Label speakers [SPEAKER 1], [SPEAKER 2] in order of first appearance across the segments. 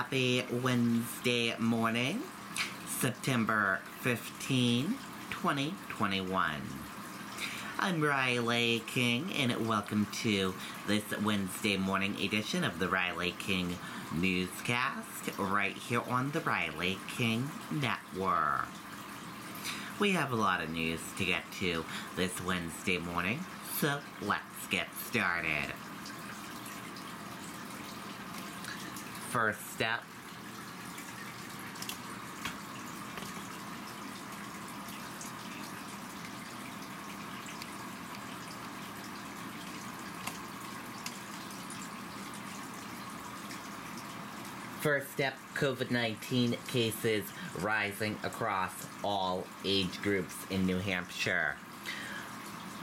[SPEAKER 1] Happy Wednesday morning, September 15, 2021. I'm Riley King, and welcome to this Wednesday morning edition of the Riley King Newscast, right here on the Riley King Network. We have a lot of news to get to this Wednesday morning, so let's get started. First up, COVID-19 cases rising across all age groups in New Hampshire.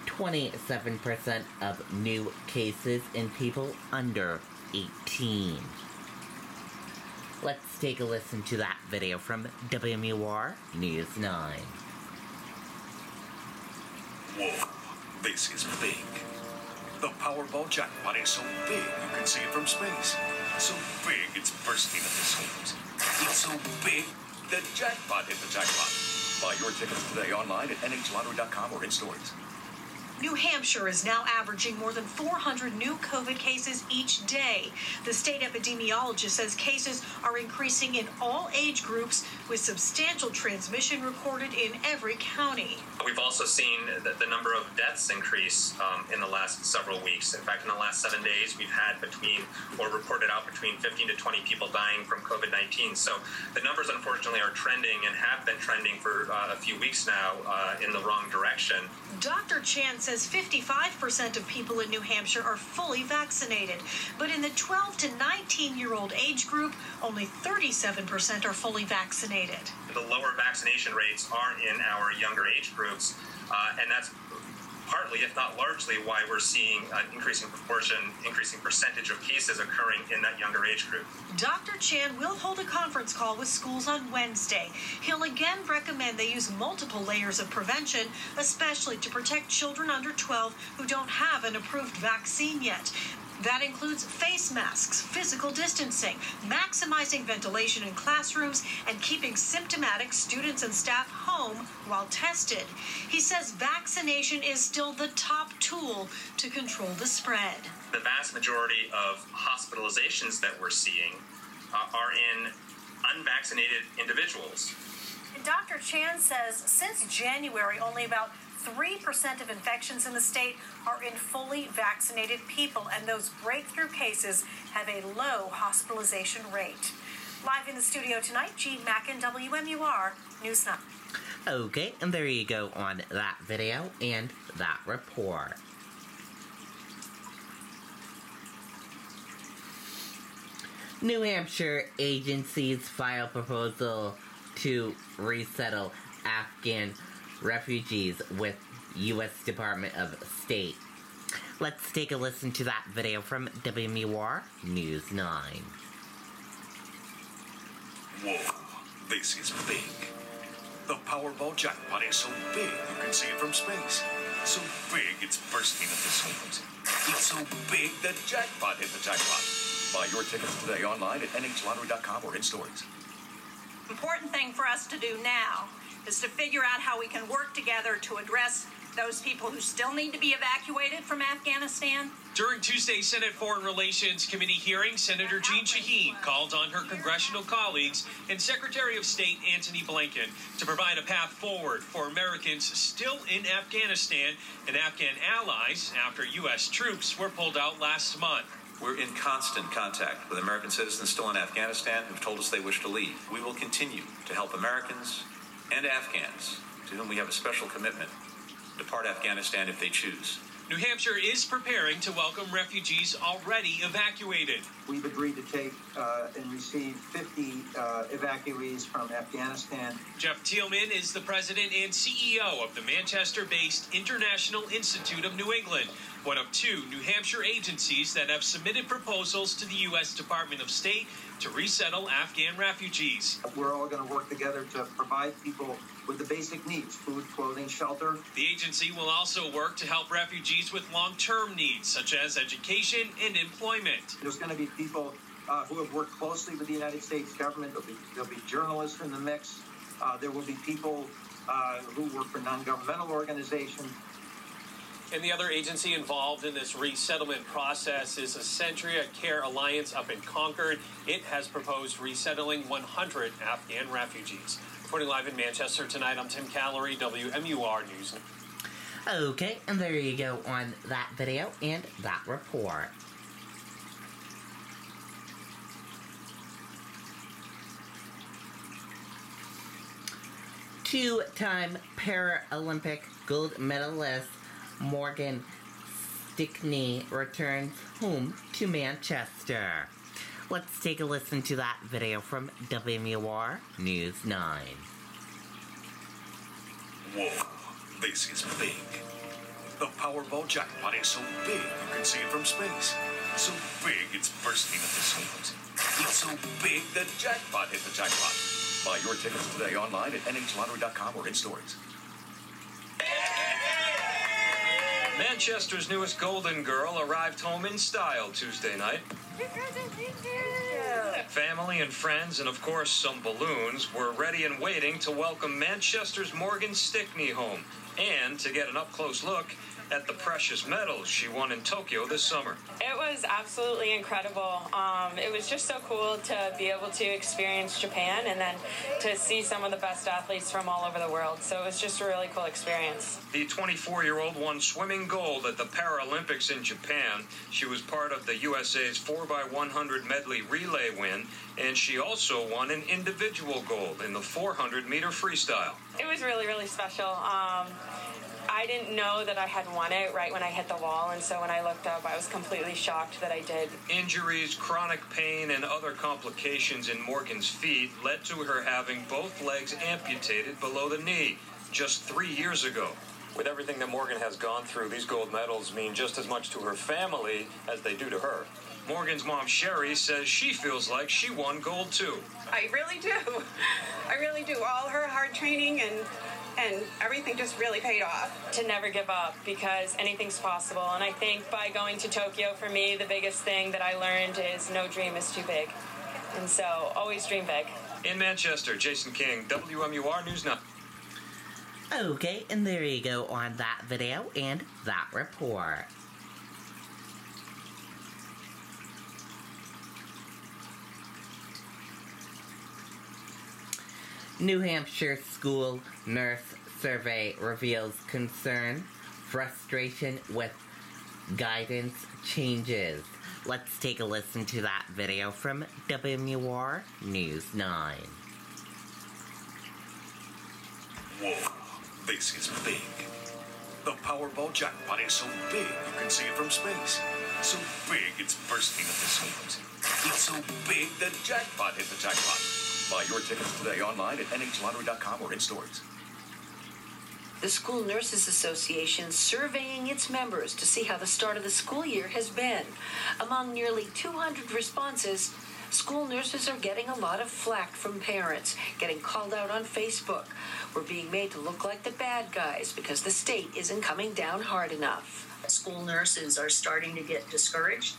[SPEAKER 1] 27% of new cases in people under 18. Let's take a listen to that video from WMUR News 9.
[SPEAKER 2] Whoa, this is big. The Powerball jackpot is so big you can see it from space. So big it's bursting at the seams. It's so big that jackpot hit the jackpot. Buy your tickets today online at NHLottery.com or in stores.
[SPEAKER 3] New Hampshire is now averaging more than 400 new COVID cases each day. The state epidemiologist says cases are increasing in all age groups, with substantial transmission recorded in every county.
[SPEAKER 4] We've also seen that the number of deaths increase in the last several weeks. In fact, in the last 7 days, we've had reported out between 15 to 20 people dying from COVID-19. So the numbers, unfortunately, are trending and have been trending for a few weeks now in the wrong direction.
[SPEAKER 3] Dr. Chan says 55% of people in New Hampshire are fully vaccinated. But in the 12 to 19-year-old age group, only 37% are fully vaccinated.
[SPEAKER 4] The lower vaccination rates are in our younger age groups, and that's partly, if not largely, why we're seeing an increasing percentage of cases occurring in that younger age group.
[SPEAKER 3] Dr. Chan will hold a conference call with schools on Wednesday. He'll again recommend they use multiple layers of prevention, especially to protect children under 12 who don't have an approved vaccine yet. That includes face masks, physical distancing, maximizing ventilation in classrooms, and keeping symptomatic students and staff home while tested. He says vaccination is still the top tool to control the spread.
[SPEAKER 4] The vast majority of hospitalizations that we're seeing are in unvaccinated individuals.
[SPEAKER 3] Dr. Chan says since January, only about 3% of infections in the state are in fully vaccinated people, and those breakthrough cases have a low hospitalization rate. Live in the studio tonight, Jean Mackin, WMUR News 9.
[SPEAKER 1] Okay, and there you go on that video and that report. New Hampshire agencies file proposal to resettle Afghan refugees with U.S. Department of State. Let's take a listen to that video from WMUR News 9.
[SPEAKER 2] Whoa, this is big. The Powerball jackpot is so big you can see it from space. So big it's bursting at the seams. It's so big that jackpot hit the jackpot. Buy your tickets today online at NHLottery.com or in stores.
[SPEAKER 3] Important thing for us to do now is to figure out how we can work together to address those people who still need to be evacuated from Afghanistan.
[SPEAKER 5] During Tuesday's Senate Foreign Relations Committee hearing, Senator Jeanne Shaheen called on her congressional colleagues and Secretary of State Antony Blinken to provide a path forward for Americans still in Afghanistan and Afghan allies after U.S. troops were pulled out last month.
[SPEAKER 6] We're in constant contact with American citizens still in Afghanistan who've told us they wish to leave. We will continue to help Americans and Afghans, to whom we have a special commitment, depart Afghanistan if they choose.
[SPEAKER 5] New Hampshire is preparing to welcome refugees already evacuated.
[SPEAKER 7] We've agreed to take and receive 50 evacuees from Afghanistan.
[SPEAKER 5] Jeff Thielman is the president and CEO of the Manchester-based International Institute of New England, one of two New Hampshire agencies that have submitted proposals to the U.S. Department of State to resettle Afghan refugees.
[SPEAKER 7] We're all going to work together to provide people with the basic needs: food, clothing, shelter.
[SPEAKER 5] The agency will also work to help refugees with long-term needs, such as education and employment.
[SPEAKER 7] There's going to be people who have worked closely with the United States government. There'll be journalists in the mix. There will be people who work for non-governmental organizations.
[SPEAKER 5] And the other agency involved in this resettlement process is Accentria Care Alliance up in Concord. It has proposed resettling 100 Afghan refugees. Reporting live in Manchester tonight, I'm Tim Callery, WMUR News.
[SPEAKER 1] Okay, and there you go on that video and that report. Two-time Paralympic gold medalist Morgan Stickney returns home to Manchester. Let's take a listen to that video from WMUR News 9.
[SPEAKER 2] Whoa, this is big. The Powerball jackpot is so big you can see it from space. So big it's bursting at the seams. It's so big the jackpot hit the jackpot. Buy your tickets today online at NHLottery.com or in stores.
[SPEAKER 5] Manchester's newest Golden Girl arrived home in style Tuesday night. Family and friends, and of course some balloons, were ready and waiting to welcome Manchester's Morgan Stickney home and to get an up-close look at the precious medals she won in Tokyo this summer.
[SPEAKER 8] It was absolutely incredible. It was just so cool to be able to experience Japan and then to see some of the best athletes from all over the world. So it was just a really cool experience.
[SPEAKER 5] The 24-year-old won swimming gold at the Paralympics in Japan. She was part of the USA's 4x100 medley relay win, and she also won an individual gold in the 400-meter freestyle.
[SPEAKER 8] It was really, really special. I didn't know that I had won it right when I hit the wall, and so when I looked up, I was completely shocked that I did.
[SPEAKER 5] Injuries, chronic pain, and other complications in Morgan's feet led to her having both legs amputated below the knee just 3 years ago. With everything that Morgan has gone through, these gold medals mean just as much to her family as they do to her. Morgan's mom, Sherry, says she feels like she won gold too.
[SPEAKER 9] I really do. I really do. All her hard training and everything just really paid off.
[SPEAKER 8] To never give up, because anything's possible. And I think by going to Tokyo, for me, the biggest thing that I learned is no dream is too big. And so always dream big.
[SPEAKER 5] In Manchester, Jason King, WMUR News 9.
[SPEAKER 1] Okay, and there you go on that video and that report. New Hampshire school nurse survey reveals concern, frustration with guidance changes. Let's take a listen to that video from WMUR News 9.
[SPEAKER 2] Whoa, this is big. The Powerball jackpot is so big you can see it from space. So big it's bursting at the seams. It's so big the jackpot hit the jackpot. Buy your tickets today online at NHLottery.com or in stores.
[SPEAKER 10] The School Nurses Association surveying its members to see how the start of the school year has been. Among nearly 200 responses, school nurses are getting a lot of flack from parents, getting called out on Facebook. We're being made to look like the bad guys because the state isn't coming down hard enough.
[SPEAKER 11] School nurses are starting to get discouraged.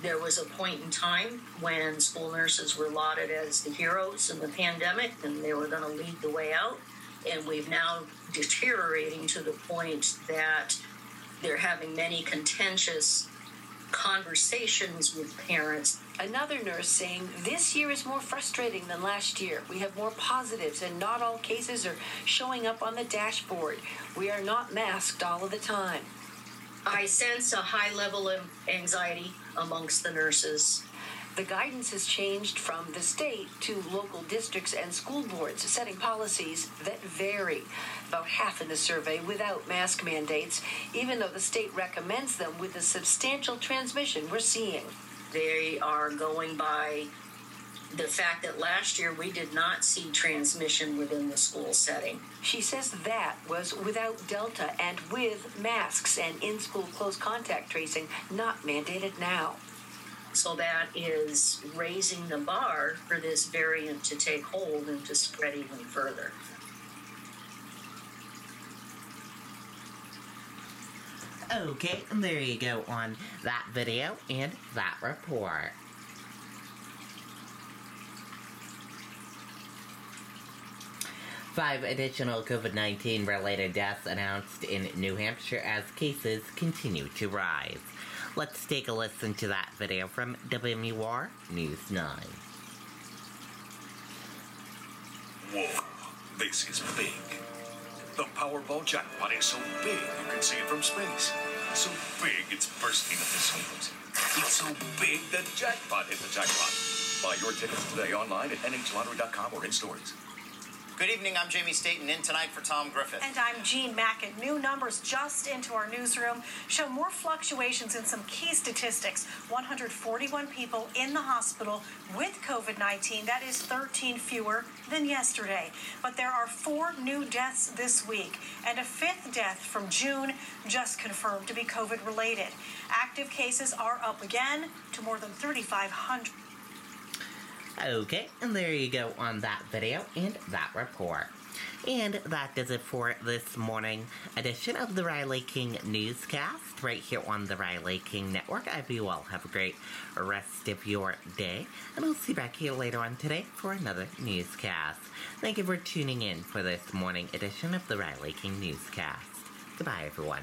[SPEAKER 11] There was a point in time when school nurses were lauded as the heroes in the pandemic and they were going to lead the way out. And we've now deteriorating to the point that they're having many contentious conversations with parents.
[SPEAKER 10] Another nurse saying this year is more frustrating than last year. We have more positives and not all cases are showing up on the dashboard. We are not masked all of the time.
[SPEAKER 11] I sense a high level of anxiety amongst the nurses.
[SPEAKER 10] The guidance has changed from the state to local districts and school boards, setting policies that vary. About half in the survey without mask mandates, even though the state recommends them with the substantial transmission we're seeing.
[SPEAKER 11] They are going by the fact that last year we did not see transmission within the school setting.
[SPEAKER 10] She says that was without Delta and with masks and in-school close contact tracing not mandated now.
[SPEAKER 11] So that is raising the bar for this variant to take hold and to spread even further.
[SPEAKER 1] Okay, and there you go on that video and that report. 5 additional COVID-19 related deaths announced in New Hampshire as cases continue to rise. Let's take a listen to that video from WMUR News 9.
[SPEAKER 2] Whoa, this is big. The Powerball jackpot is so big you can see it from space. So big it's bursting at the seams. It's so big the jackpot hit the jackpot. Buy your tickets today online at nhlottery.com or in stores.
[SPEAKER 12] Good evening, I'm Jamie Staten, in tonight for Tom Griffith.
[SPEAKER 3] And I'm Jean Mackin. New numbers just into our newsroom show more fluctuations in some key statistics. 141 people in the hospital with COVID-19. That is 13 fewer than yesterday. But there are 4 new deaths this week, and a 5th death from June just confirmed to be COVID-related. Active cases are up again to more than 3,500.
[SPEAKER 1] Okay, and there you go on that video and that report. And that does it for this morning edition of the Riley King Newscast right here on the Riley King Network. I hope you all have a great rest of your day, and I'll see you back here later on today for another newscast. Thank you for tuning in for this morning edition of the Riley King Newscast. Goodbye, everyone.